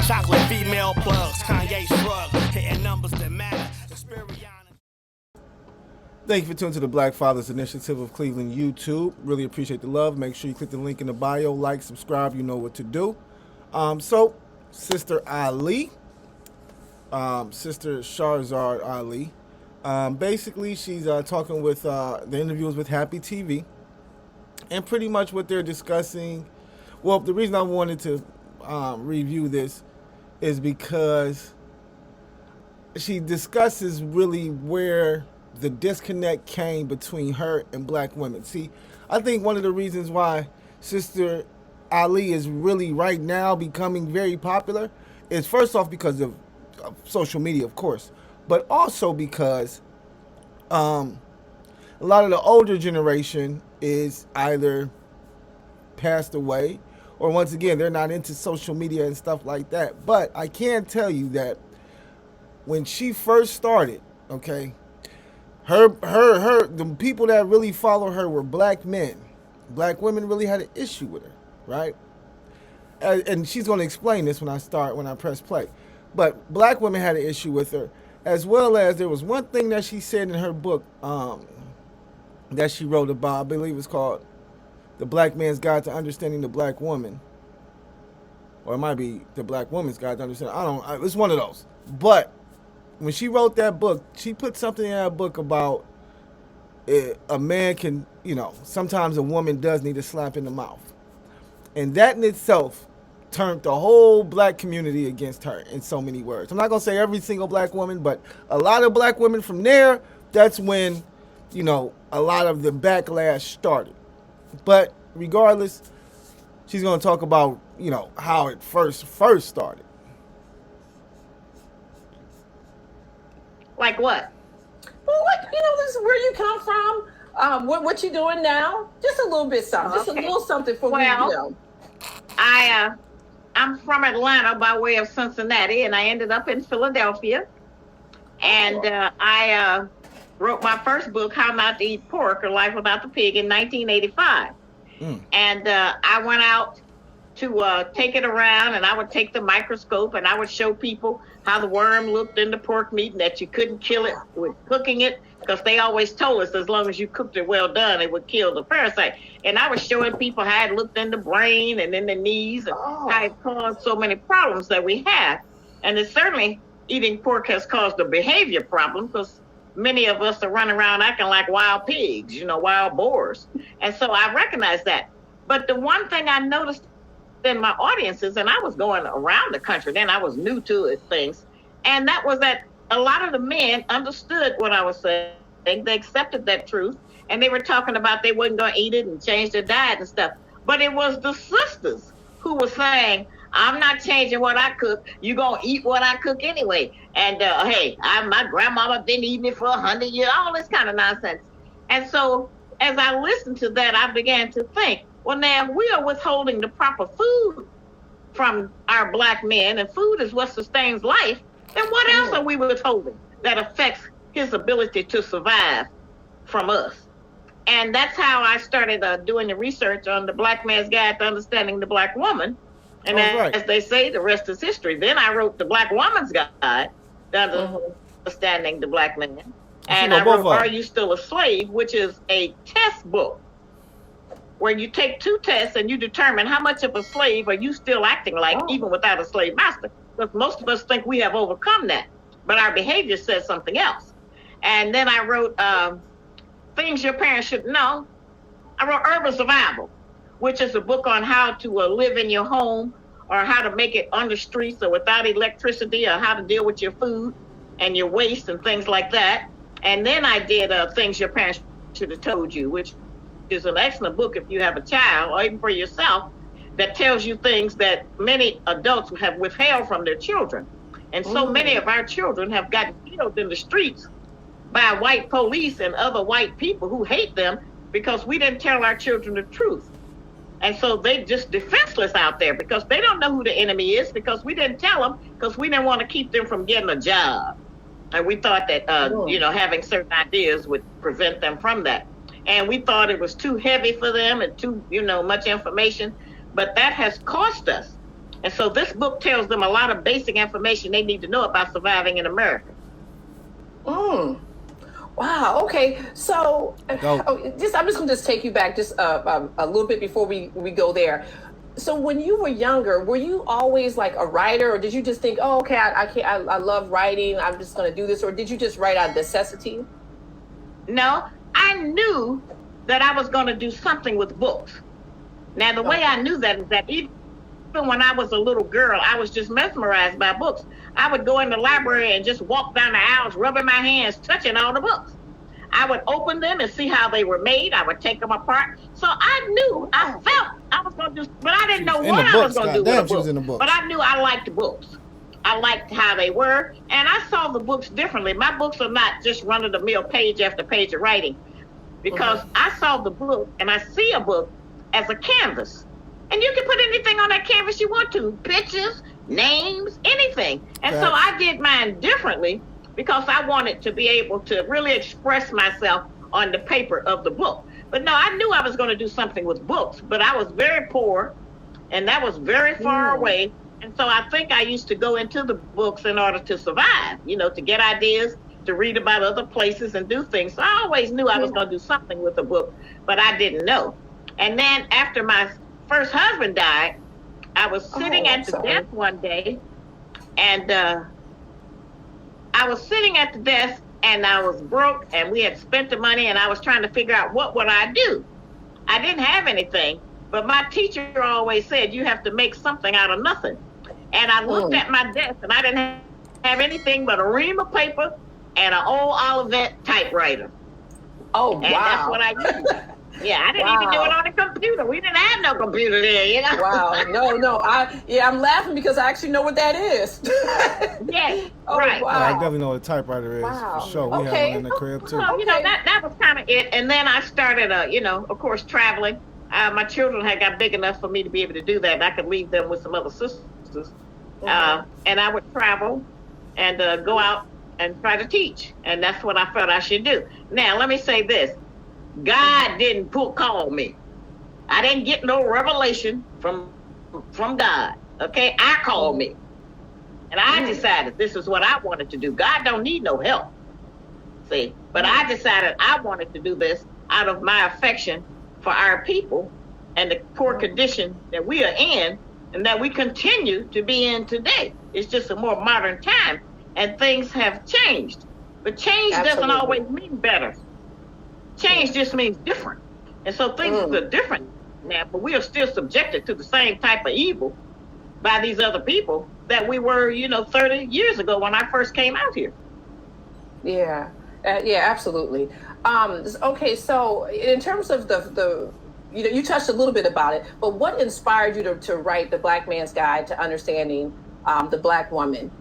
Chocolate female plugs, Kanye shrug, hitting numbers that matter. Thank you for tuning to the Black Fathers Initiative of Cleveland YouTube. Really appreciate the love. Make sure you click the link in the bio, like, subscribe. You know what to do. So, Sister Ali, Sister Shahrazard Ali. Basically, she's talking with the interviews with Happy TV, and pretty much what they're discussing. Well, the reason I wanted to review this is because she discusses really where the disconnect came between her and black women. See, I think one of the reasons why Sister Ali is really right now becoming very popular is first off because of social media, of course, but also because a lot of the older generation is either passed away or once again they're not into social media and stuff like that. But I can tell you that when she first started, okay, the people that really follow her were black men. Black women really had an issue with her, right? And she's going to explain this when I press play. But black women had an issue with her, as well as there was one thing that she said in her book that she wrote about. I believe it's called "The Black Man's Guide to Understanding the Black Woman," or it might be "The Black Woman's Guide to Understanding." It's one of those. But when she wrote that book, she put something in that book about a man can, sometimes a woman does need a slap in the mouth. And that in itself turned the whole black community against her in so many words. I'm not going to say every single black woman, but a lot of black women from there, that's when, a lot of the backlash started. But regardless, she's going to talk about, how it first started. Like what? Well, this is where you come from. What you doing now? Just a little bit something. Just a little something for me. I'm from Atlanta by way of Cincinnati, and I ended up in Philadelphia. And I wrote my first book, How Not to Eat Pork, or Life Without the Pig, in 1985. And I went out to take it around, and I would take the microscope and I would show people how the worm looked in the pork meat and that you couldn't kill it with cooking it, because they always told us as long as you cooked it well done, it would kill the parasite. And I was showing people how it looked in the brain and in the knees and how it caused so many problems that we have. And it certainly, eating pork has caused a behavior problem, because many of us are running around acting like wild pigs, wild boars. And so I recognize that. But the one thing I noticed in my audiences, and I was going around the country then, I was new to it, things, and that was that a lot of the men understood what I was saying. They accepted that truth, and they were talking about they wasn't going to eat it and change their diet and stuff. But it was the sisters who were saying, I'm not changing what I cook. You're going to eat what I cook anyway. And hey, my grandmama been eating it for 100 years, all this kind of nonsense. And so as I listened to that, I began to think, well, now we are withholding the proper food from our black men, and food is what sustains life. Then what else are we withholding that affects his ability to survive from us? And that's how I started doing the research on the Black Man's Guide to Understanding the Black Woman. And as they say, the rest is history. Then I wrote the Black Woman's Guide to Understanding the Black Man. And I wrote Are You Still a Slave?, which is a test book where you take two tests and you determine how much of a slave are you still acting like, even without a slave master. Because most of us think we have overcome that, but our behavior says something else. And then I wrote Things Your Parents Should Know. I wrote Urban Survival, which is a book on how to live in your home, or how to make it on the streets or without electricity, or how to deal with your food and your waste and things like that. And then I did Things Your Parents Should Have Told You, which is an excellent book if you have a child or even for yourself, that tells you things that many adults have withheld from their children. And so many of our children have gotten killed in the streets by white police and other white people who hate them because we didn't tell our children the truth. And so they're just defenseless out there because they don't know who the enemy is, because we didn't tell them, because we didn't want to keep them from getting a job. And we thought that, having certain ideas would prevent them from that. And we thought it was too heavy for them and too, much information. But that has cost us. And so this book tells them a lot of basic information they need to know about surviving in America. Wow. Okay. So, I'm just gonna take you back just a little bit before we go there. So, when you were younger, were you always like a writer, or did you just think, oh, okay, I love writing, I'm just gonna do this, or did you just write out of necessity? No, I knew that I was going to do something with books. Now, the way I knew that is that even when I was a little girl, I was just mesmerized by books. I would go in the library and just walk down the aisles, rubbing my hands, touching all the books. I would open them and see how they were made. I would take them apart. So I knew, I felt I was going to do, but I didn't know what I was going to do with a book. But I knew I liked books. I liked how they were, and I saw the books differently. My books are not just run-of-the-mill page after page of writing, because I saw the book, and I see a book as a canvas. And you can put anything on that canvas you want to, pictures, names, anything. And so I did mine differently because I wanted to be able to really express myself on the paper of the book. But no, I knew I was going to do something with books, but I was very poor, and that was very far away. And so I think I used to go into the books in order to survive, to get ideas, to read about other places and do things. So I always knew I was going to do something with a book, but I didn't know. And then after my first husband died, I was sitting at the desk one day, and I was sitting at the desk, and I was broke, and we had spent the money, and I was trying to figure out what would I do. I didn't have anything, but my teacher always said, you have to make something out of nothing. And I looked at my desk, and I didn't have anything but a ream of paper and an old Olivet typewriter. Oh, and that's what I used. Yeah, I didn't even do it on a computer. We didn't have no computer there, Wow. No. I'm laughing because I actually know what that is. Yes. Right. Wow. I definitely know what a typewriter is for sure. We have one in the crib too. So, that was kind of it. And then I started, of course, traveling. My children had got big enough for me to be able to do that. And I could leave them with some other sisters. And I would travel and go out and try to teach. And that's what I felt I should do. Now, let me say this. God didn't call me. I didn't get no revelation from God. Okay? I called me. And I decided this is what I wanted to do. God don't need no help. See? But I decided I wanted to do this out of my affection for our people and the poor condition that we are in and that we continue to be in today. It's just a more modern time, and things have changed. But change doesn't always mean better. Change just means different. And so things are different now, but we are still subjected to the same type of evil by these other people that we were, 30 years ago when I first came out here. Yeah, absolutely. Okay, so in terms of the you touched a little bit about it, but what inspired you to write The Black Man's Guide to Understanding the Black Woman?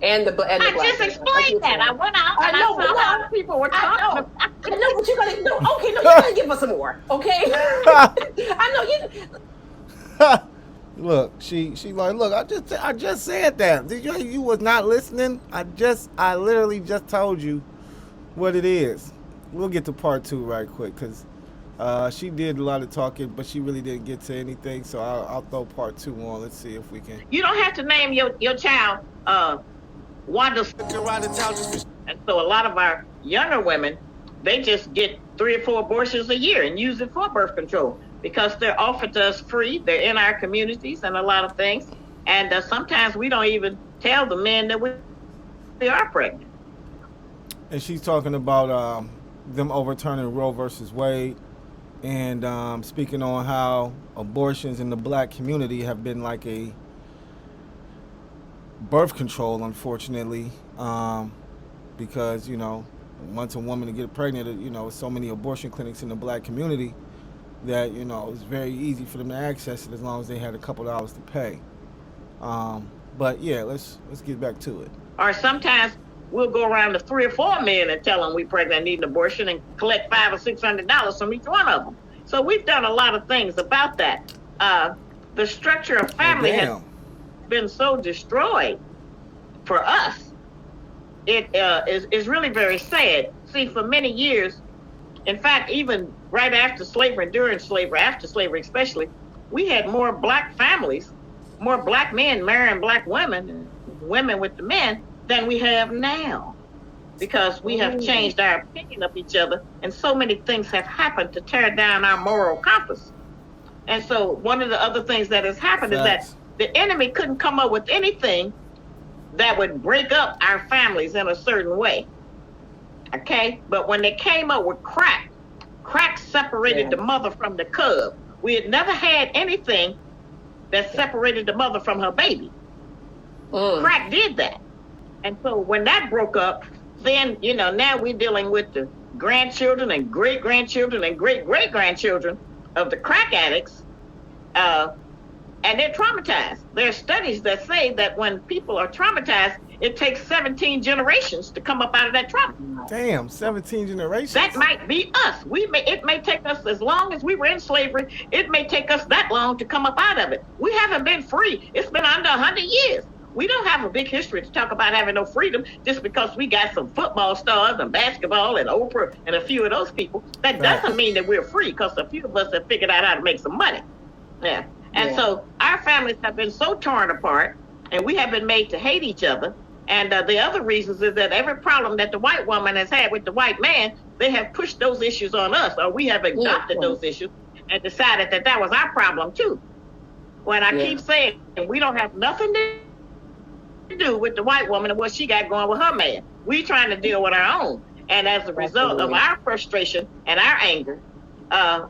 And the I just explained that. I went out and I saw how people were talking. I know, but you gotta you gotta give us some more, okay? I know you. Look, she like, look, I just said that. Did you was not listening? I literally just told you what it is. We'll get to part 2 right quick because she did a lot of talking, but she really didn't get to anything. So I'll throw part 2 on. Let's see if we can. You don't have to name your child Wanda. And so a lot of our younger women, they just get 3 or 4 abortions a year and use it for birth control because they're offered to us free. They're in our communities and a lot of things. And sometimes we don't even tell the men that we are pregnant. And she's talking about them overturning Roe versus Wade and speaking on how abortions in the black community have been like a birth control, unfortunately, because, once a woman to get pregnant, so many abortion clinics in the black community that, it's very easy for them to access it as long as they had a couple dollars to pay. But yeah, let's get back to it. Or sometimes we'll go around to 3 or 4 men and tell them we pregnant and need an abortion and collect $500 or $600 from each one of them. So we've done a lot of things about that. The structure of family has been so destroyed for us. It is really very sad. See, for many years, in fact, even right after slavery, during slavery, after slavery especially, we had more black families, more black men marrying black women, women with the men, than we have now. Because we have changed our opinion of each other, and so many things have happened to tear down our moral compass. And so one of the other things that has happened is that the enemy couldn't come up with anything that would break up our families in a certain way. Okay? But when they came up with crack separated the mother from the cub. We had never had anything that separated the mother from her baby. Crack did that. And so when that broke up, then, now we're dealing with the grandchildren and great-grandchildren and great-great-grandchildren of the crack addicts, and they're traumatized. There are studies that say that when people are traumatized, it takes 17 generations to come up out of that trauma. Damn, 17 generations? That might be us. It may take us, as long as we were in slavery, it may take us that long to come up out of it. We haven't been free. It's been under 100 years. We don't have a big history to talk about having no freedom just because we got some football stars and basketball and Oprah and a few of those people. That doesn't mean that we're free, because a few of us have figured out how to make some money. Yeah. And so our families have been so torn apart, and we have been made to hate each other. And the other reasons is that every problem that the white woman has had with the white man, they have pushed those issues on us, or we have adopted those issues and decided that that was our problem too. When I keep saying we don't have nothing to do with the white woman and what she got going with her man. We trying to deal with our own. And as a result of our frustration and our anger,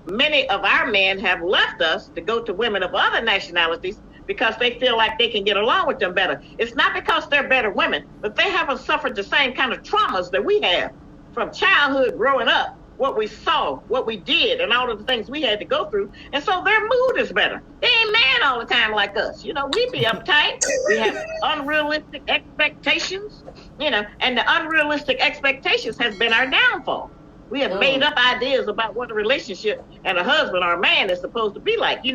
many of our men have left us to go to women of other nationalities because they feel like they can get along with them better. It's not because they're better women, but they haven't suffered the same kind of traumas that we have from childhood growing up, what we saw, what we did, and all of the things we had to go through. And so their mood is better. They ain't mad all the time like us. We be uptight. We have unrealistic expectations, and the unrealistic expectations has been our downfall. We have made up ideas about what a relationship and a husband or a man is supposed to be like.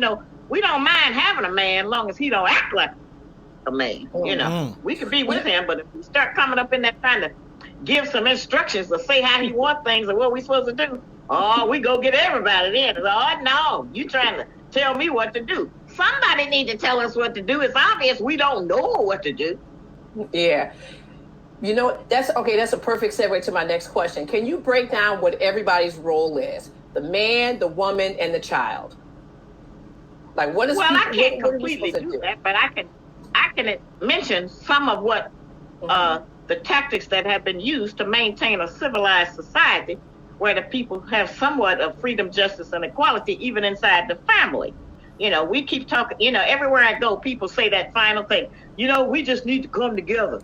We don't mind having a man as long as he don't act like a man. We could be with him, but if we start coming up in that trying to give some instructions or say how he wants things or what we supposed to do, we go get everybody then. No, you trying to tell me what to do. Somebody need to tell us what to do. It's obvious we don't know what to do. Yeah. That's a perfect segue to my next question. Can you break down what everybody's role is? The man, the woman, and the child. Like, what is? Well, I can't completely do that, but I can mention some of what the tactics that have been used to maintain a civilized society where the people have somewhat of freedom, justice, and equality, even inside the family. We keep talking, everywhere I go, people say that final thing, we just need to come together.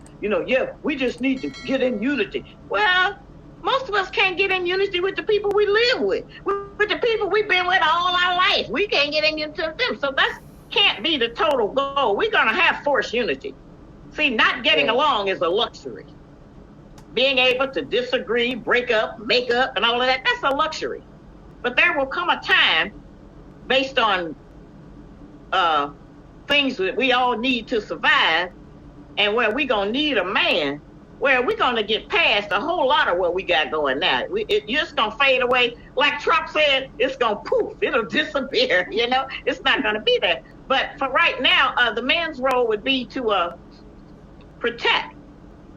We just need to get in unity. Well, most of us can't get in unity with the people we live with the people we've been with all our life. We can't get in unity with them. So that can't be the total goal. We're going to have forced unity. See, not getting along is a luxury. Being able to disagree, break up, make up, and all of that, that's a luxury. But there will come a time, based on things that we all need to survive, and where we're going to need a man, where we're going to get past a whole lot of what we got going now. It's just going to fade away. Like Trump said, it's going to poof. It'll disappear. It's not going to be there. But for right now, the man's role would be to protect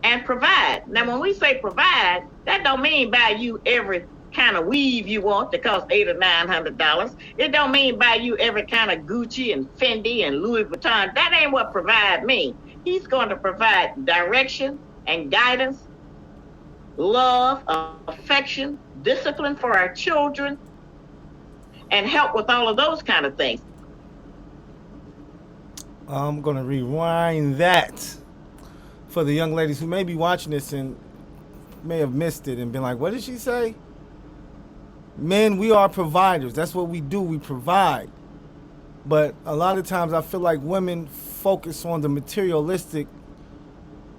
and provide. Now, when we say provide, that don't mean buy you every kind of weave you want that costs $800 or $900. It don't mean buy you every kind of Gucci and Fendi and Louis Vuitton. That ain't what provide means. He's going to provide direction and guidance, love, affection, discipline for our children, and help with all of those kind of things. I'm going to rewind that for the young ladies who may be watching this and may have missed it and been like, what did she say? Men, we are providers. That's what we do. We provide. But a lot of times I feel like women focus on the materialistic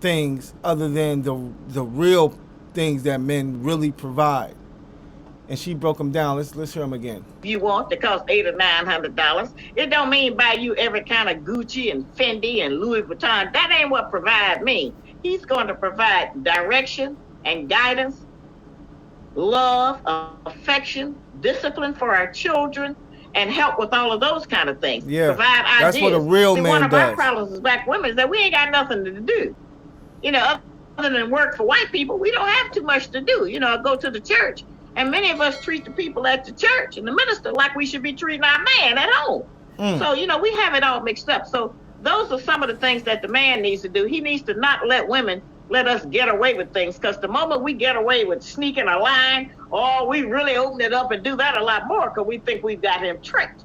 things other than the real things that men really provide. And she broke them down. Let's hear them again. You want that cost $800 or $900. It don't mean buy you every kind of Gucci and Fendi and Louis Vuitton. That ain't what provide means. He's going to provide direction and guidance, love, affection, discipline for our children, and help with all of those kind of things. Yeah, provide ideas. that's what a real See, man one of our does. problems as black women is that we ain't got nothing to do. Other than work for white people, we don't have too much to do. Go to the church. And many of us treat the people at the church and the minister like we should be treating our man at home. So, we have it all mixed up. So those are some of the things that the man needs to do. He needs to not let women let us get away with things, because the moment we get away with sneaking a line, we really open it up and do that a lot more because we think we've got him tricked.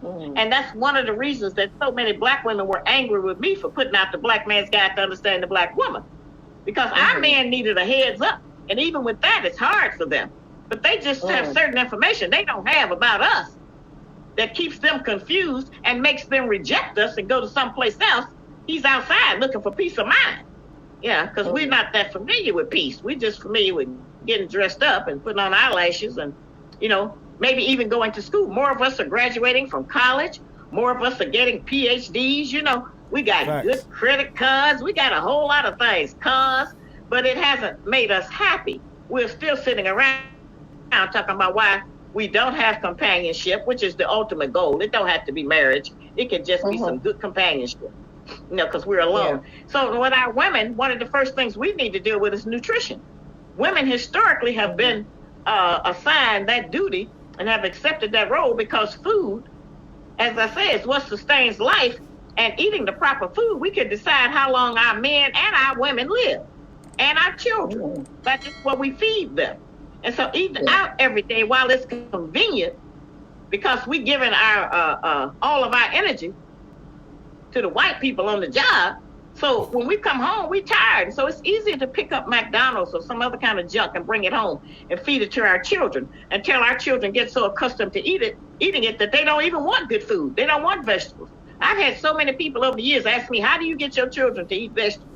And that's one of the reasons that so many black women were angry with me for putting out the Black Man's Guide to Understand the Black Woman, because our men needed a heads up. And even with that, it's hard for them. But they just have certain information they don't have about us that keeps them confused and makes them reject us and go to someplace else. He's outside looking for peace of mind. Yeah, because we're not that familiar with peace. We're just familiar with getting dressed up and putting on eyelashes and, maybe even going to school. More of us are graduating from college. More of us are getting PhDs. We got good credit cards. We got a whole lot of things, but it hasn't made us happy. We're still sitting around talking about why we don't have companionship, which is the ultimate goal. It don't have to be marriage. It could just be some good companionship, because we're alone. Yeah. So with our women, one of the first things we need to deal with is nutrition. Women historically have been assigned that duty and have accepted that role because food, as I say, is what sustains life. And eating the proper food, we can decide how long our men and our women live, and our children. That's just what we feed them. And so eating out every day, while it's convenient, because we're giving our all of our energy to the white people on the job. So when we come home, we're tired. So it's easier to pick up McDonald's or some other kind of junk and bring it home and feed it to our children, until our children get so accustomed to eating it that they don't even want good food. They don't want vegetables. I've had so many people over the years ask me, how do you get your children to eat vegetables?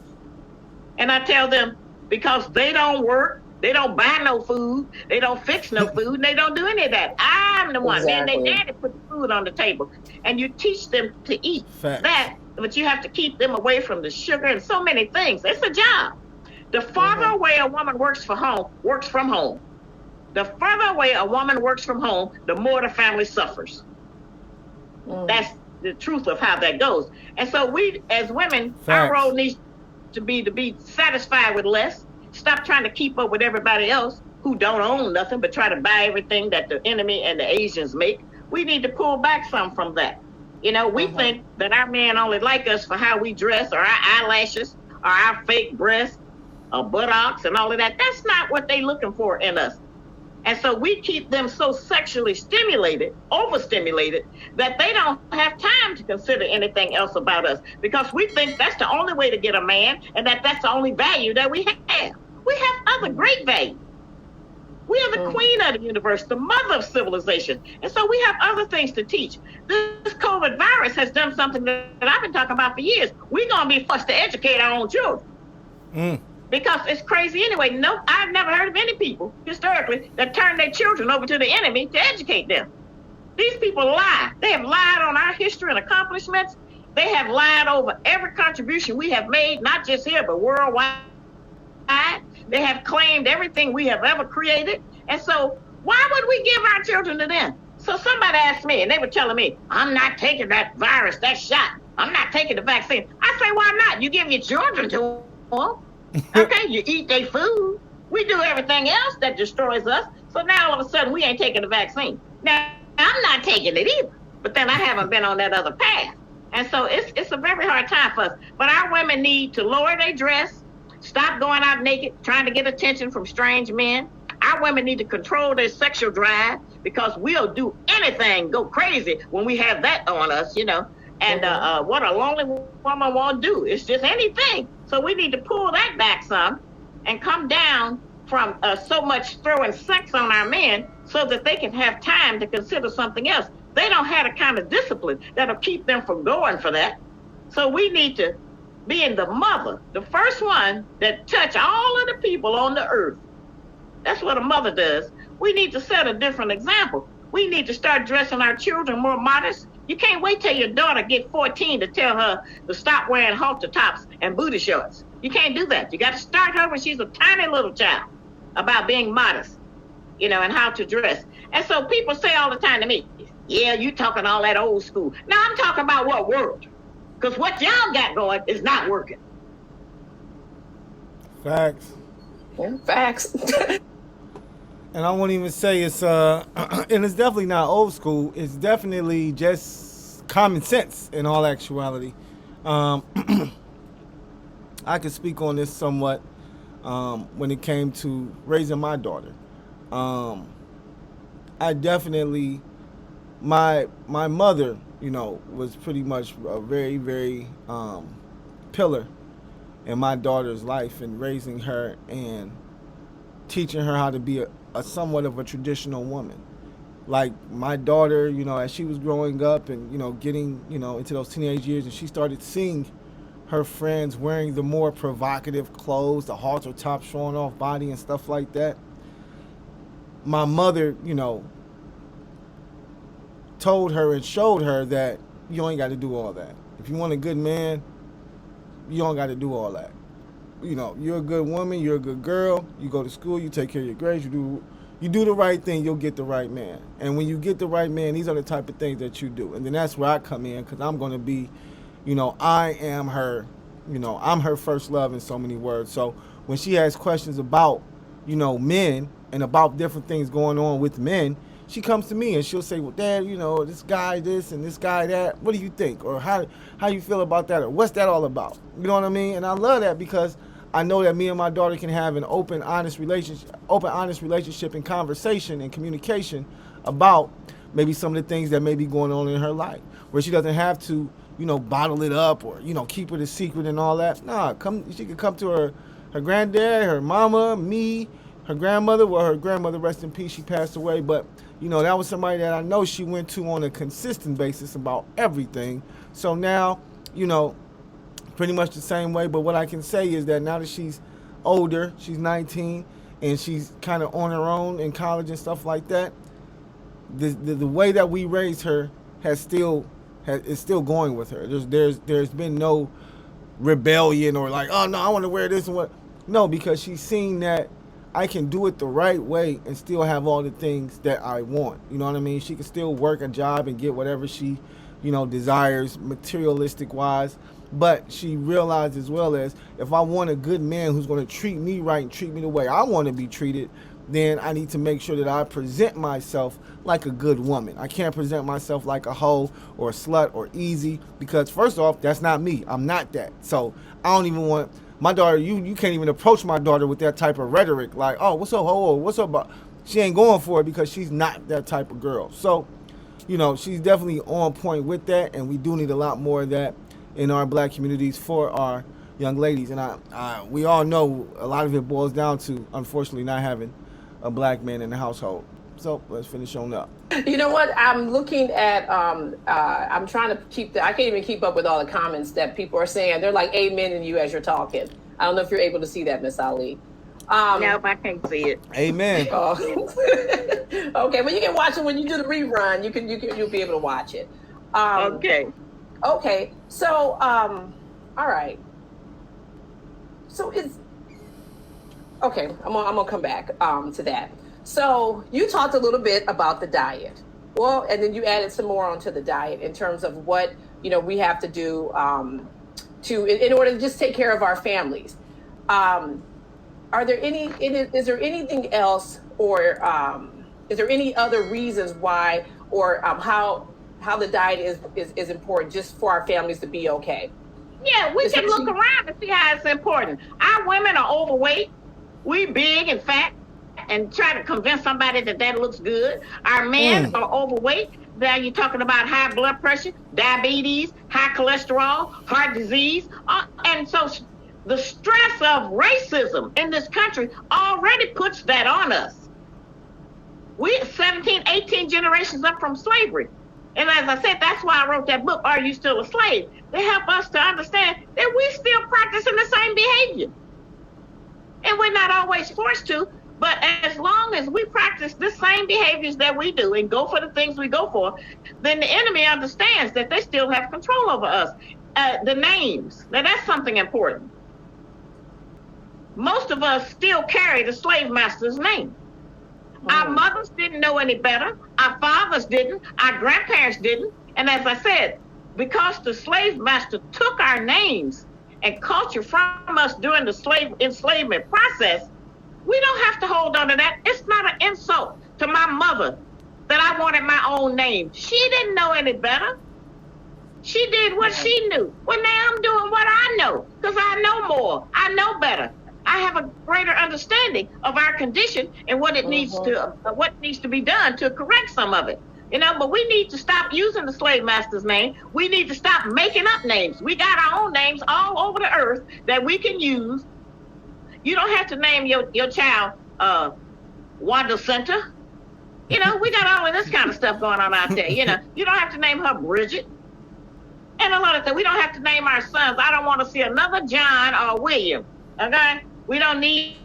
And I tell them, because they don't work, they don't buy no food, they don't fix no food, and they don't do any of that. I'm the one. Man, they daddy put the food on the table. And you teach them to eat that, but you have to keep them away from the sugar and so many things. It's a job. The farther away a woman works from home, the further away a woman works from home, the more the family suffers. That's the truth of how that goes. And so we, as women, our role needs to be satisfied with less. Stop trying to keep up with everybody else who don't own nothing, but try to buy everything that the enemy and the Asians make. We need to pull back some from that. We think that our men only like us for how we dress, or our eyelashes, or our fake breasts, or buttocks, and all of that. That's not what they're looking for in us. And so we keep them so sexually stimulated, overstimulated, that they don't have time to consider anything else about us, because we think that's the only way to get a man, and that's the only value that we have. We have other great values. We are the queen of the universe, the mother of civilization. And so we have other things to teach. This COVID virus has done something that I've been talking about for years. We're going to be forced to educate our own children. Because it's crazy anyway. No, I've never heard of any people historically that turn their children over to the enemy to educate them. These people lie. They have lied on our history and accomplishments. They have lied over every contribution we have made, not just here, but worldwide. They have claimed everything we have ever created. And so why would we give our children to them? So somebody asked me, and they were telling me, I'm not taking that virus, that shot. I'm not taking the vaccine. I say, why not? You give your children to them. Okay, you eat their food. We do everything else that destroys us. So now all of a sudden we ain't taking the vaccine. Now, I'm not taking it either. But then I haven't been on that other path. And so it's a very hard time for us. But our women need to lower their dress, stop going out naked, trying to get attention from strange men. Our women need to control their sexual drive, because we'll do anything, go crazy when we have that on us, And what a lonely woman won't do. It's just anything. So we need to pull that back some and come down from so much throwing sex on our men, so that they can have time to consider something else. They don't have the kind of discipline that'll keep them from going for that. So we need to be in the mother, the first one that touch all of the people on the earth. That's what a mother does. We need to set a different example. We need to start dressing our children more modest. You can't wait till your daughter get 14 to tell her to stop wearing halter tops and booty shorts. You can't do that. You got to start her when she's a tiny little child about being modest, and how to dress. And so people say all the time to me, Yeah, you talking all that old school. Now I'm talking about what worked. Because what y'all got going is not working. Facts. Yeah, facts. And I won't even say it's and it's definitely not old school. It's definitely just common sense in all actuality. I could speak on this somewhat when it came to raising my daughter. I definitely my mother, was pretty much a very, very pillar in my daughter's life and raising her and teaching her how to be a somewhat of a traditional woman. Like my daughter, as she was growing up and, getting, into those teenage years, and she started seeing her friends wearing the more provocative clothes, the halter top showing off body and stuff like that. My mother, told her and showed her that you ain't got to do all that. If you want a good man, you don't got to do all that. You're a good woman, you're a good girl, you go to school, you take care of your grades, you do the right thing, you'll get the right man. And when you get the right man, these are the type of things that you do. And then that's where I come in, because I'm going to be, I am her, I'm her first love in so many words. So when she has questions about, men and about different things going on with men, she comes to me and she'll say, well, Dad, this guy this and this guy that, what do you think? Or how you feel about that? Or what's that all about? You know what I mean? And I love that because I know that me and my daughter can have an open, honest relationship and conversation and communication about maybe some of the things that may be going on in her life, where she doesn't have to, bottle it up or, keep it a secret and all that. Nah, she can come to her granddad, her mama, me, her grandmother. Well, her grandmother, rest in peace, she passed away, but that was somebody that I know she went to on a consistent basis about everything. So now, pretty much the same way. But what I can say is that now that she's older, she's 19, and she's kind of on her own in college and stuff like that, the way that we raised her is still going with her. There's been no rebellion or like, oh no, I want to wear this and what. No, because she's seen that I can do it the right way and still have all the things that I want. You know what I mean? She can still work a job and get whatever she, desires materialistic wise. But she realized as well as if I want a good man who's going to treat me right and treat me the way I want to be treated, then I need to make sure that I present myself like a good woman. I can't present myself like a hoe or a slut or easy, because first off, that's not me. I'm not that. So I don't even want my daughter, you can't even approach my daughter with that type of rhetoric like, oh, what's up, ho? What's up? She ain't going for it because she's not that type of girl. So, she's definitely on point with that, and we do need a lot more of that in our black communities for our young ladies. And we all know a lot of it boils down to, unfortunately, not having a black man in the household. So let's finish on up. You know what? I'm looking at, I'm trying to I can't even keep up with all the comments that people are saying. They're like amen in you as you're talking. I don't know if you're able to see that, Miss Ali. Nope, I can't see it. Amen. Okay, well, you can watch it when you do the rerun. You'll be able to watch it. Okay. So, all right. So okay. I'm gonna come back to that. So you talked a little bit about the diet. Well, and then you added some more onto the diet in terms of what we have to do in order to just take care of our families. Is there anything else, or is there any other reasons why, or how the diet is important just for our families to be okay? Yeah, we can look around and see how it's important. Our women are overweight. We big and fat and try to convince somebody that looks good. Our men are overweight. Now you're talking about high blood pressure, diabetes, high cholesterol, heart disease. And so the stress of racism in this country already puts that on us. We're 17, 18 generations up from slavery. And as I said, that's why I wrote that book, Are You Still a Slave? To help us to understand that we're still practicing the same behavior. And we're not always forced to, but as long as we practice the same behaviors that we do and go for the things we go for, then the enemy understands that they still have control over us. The names, now that's something important. Most of us still carry the slave master's name. Our mothers didn't know any better. Our fathers didn't. Our grandparents didn't. And as I said, because the slave master took our names and culture from us during the slave enslavement process, we don't have to hold on to that. It's not an insult to my mother that I wanted my own name. She didn't know any better. She did what she knew. Well, now I'm doing what I know because I know more. I know better. I have a greater understanding of our condition and what it needs to be done to correct some of it. You know, but we need to stop using the slave master's name. We need to stop making up names. We got our own names all over the earth that we can use. You don't have to name your child Wanda Center. You know, we got all of this kind of stuff going on out there. You know, you don't have to name her Bridget. And a lot of things. We don't have to name our sons. I don't want to see another John or William. Okay? We don't need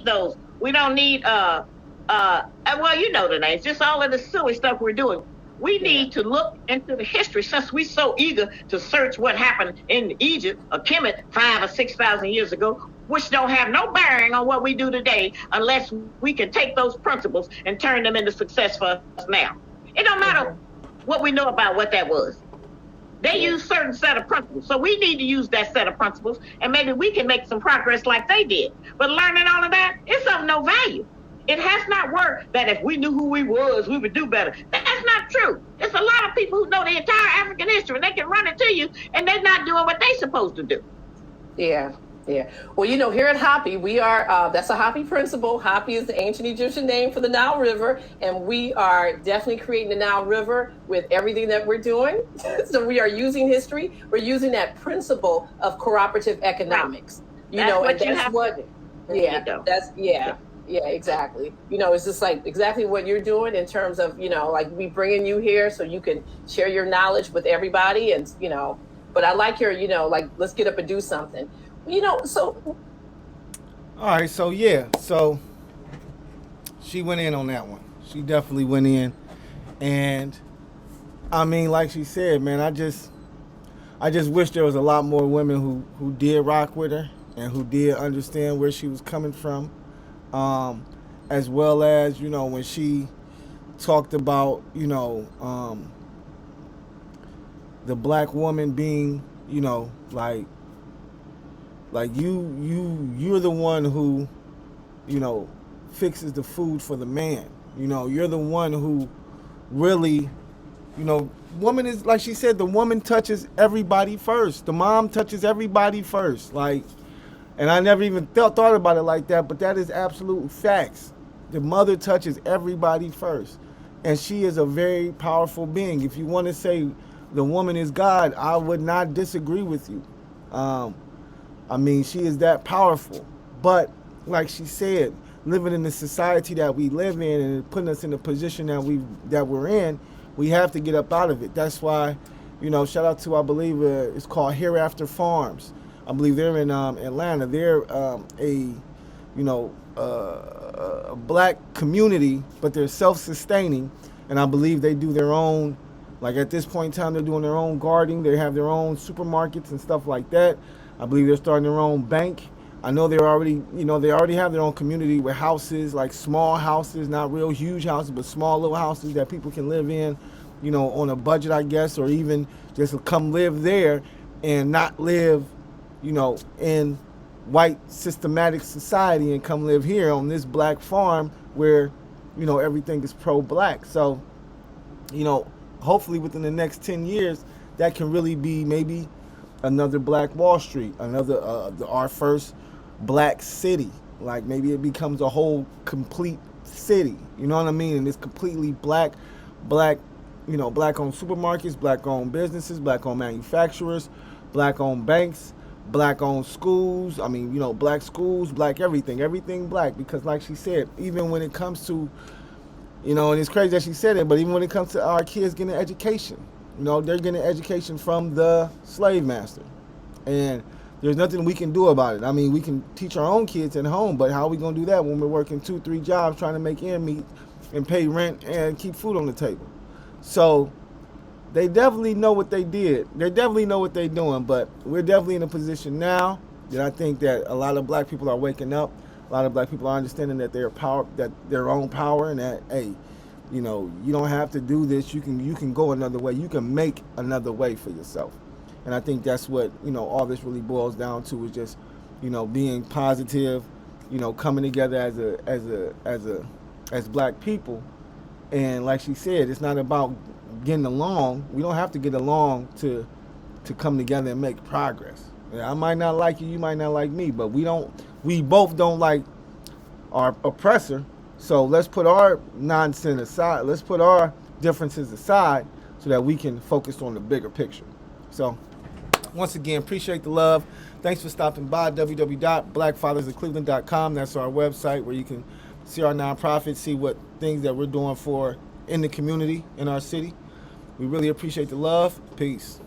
those. We don't need well, you know the names. Just all of the silly stuff we're doing. We need to look into the history since we're so eager to search what happened in Egypt or Kemet 5,000 or 6,000 years ago, which don't have no bearing on what we do today unless we can take those principles and turn them into success for us now. It don't matter what we know about what that was. They use certain set of principles. So we need to use that set of principles and maybe we can make some progress like they did. But learning all of that, it's of no value. It has not worked that if we knew who we was, we would do better. That's not true. There's a lot of people who know the entire African history and they can run it to you and they're not doing what they're supposed to do. Yeah. Yeah. Well, you know, here at Hopi, we are, that's a Hopi principle. Hopi is the ancient Egyptian name for the Nile River. And we are definitely creating the Nile River with everything that we're doing. So we are using history. We're using that principle of cooperative economics. You that's know, what and you that's have what, to do. yeah, exactly. You know, it's just like exactly what you're doing in terms of, you know, like we bringing you here so you can share your knowledge with everybody. And, you know, but I like your, you know, like, let's get up and do something. You know, so. All right, so yeah, so she went in on that one. She definitely went in. And I mean, like she said, man, I just wish there was a lot more women who did rock with her and who did understand where she was coming from. As well as, you know, when she talked about, you know, the black woman being, you know, like you're the one who, you know, fixes the food for the man. You know, you're the one who really, you know, woman is, like she said, the woman touches everybody first. The mom touches everybody first. Like, and I never even thought about it like that, but that is absolute facts. The mother touches everybody first. And she is a very powerful being. If you want to say the woman is God, I would not disagree with you. I mean, she is that powerful. But like she said, living in the society that we live in and putting us in the position that we're in, we have to get up out of it. That's why, you know, shout out to, I believe it's called Hereafter Farms. I believe they're in Atlanta. They're a black community, but they're self-sustaining. And I believe they do their own, like at this point in time, they're doing their own gardening. They have their own supermarkets and stuff like that. I believe they're starting their own bank. I know they already have their own community with houses, like small houses, not real huge houses, but small little houses that people can live in, you know, on a budget, I guess, or even just come live there and not live, you know, in white systematic society and come live here on this black farm where, you know, everything is pro-black. So, you know, hopefully within the next 10 years, that can really be maybe another Black Wall Street, another our first black city. Like maybe it becomes a whole complete city. You know what I mean? And it's completely black, you know, black-owned supermarkets, black-owned businesses, black-owned manufacturers, black-owned banks, black-owned schools. I mean, you know, black schools, black everything black. Because like she said, even when it comes to, you know, and it's crazy that she said it, but even when it comes to our kids getting an education, you know, they're getting education from the slave master. And there's nothing we can do about it. I mean, we can teach our own kids at home, but how are we going to do that when we're working 2-3 jobs trying to make ends meet and pay rent and keep food on the table? So they definitely know what they did. They definitely know what they're doing, but we're definitely in a position now that I think that a lot of black people are waking up. A lot of black people are understanding that their own power, and that, hey, you know, you don't have to do this. You can go another way. You can make another way for yourself. And I think that's what, you know, all this really boils down to, is just, you know, being positive, you know, coming together as black people. And like she said, it's not about getting along. We don't have to get along to come together and make progress. Yeah, I might not like you, you might not like me, but we both don't like our oppressor. So let's put our nonsense aside. Let's put our differences aside so that we can focus on the bigger picture. So once again, appreciate the love. Thanks for stopping by. www.blackfathersofcleveland.com. That's our website where you can see our nonprofit, see what things that we're doing in the community, in our city. We really appreciate the love. Peace.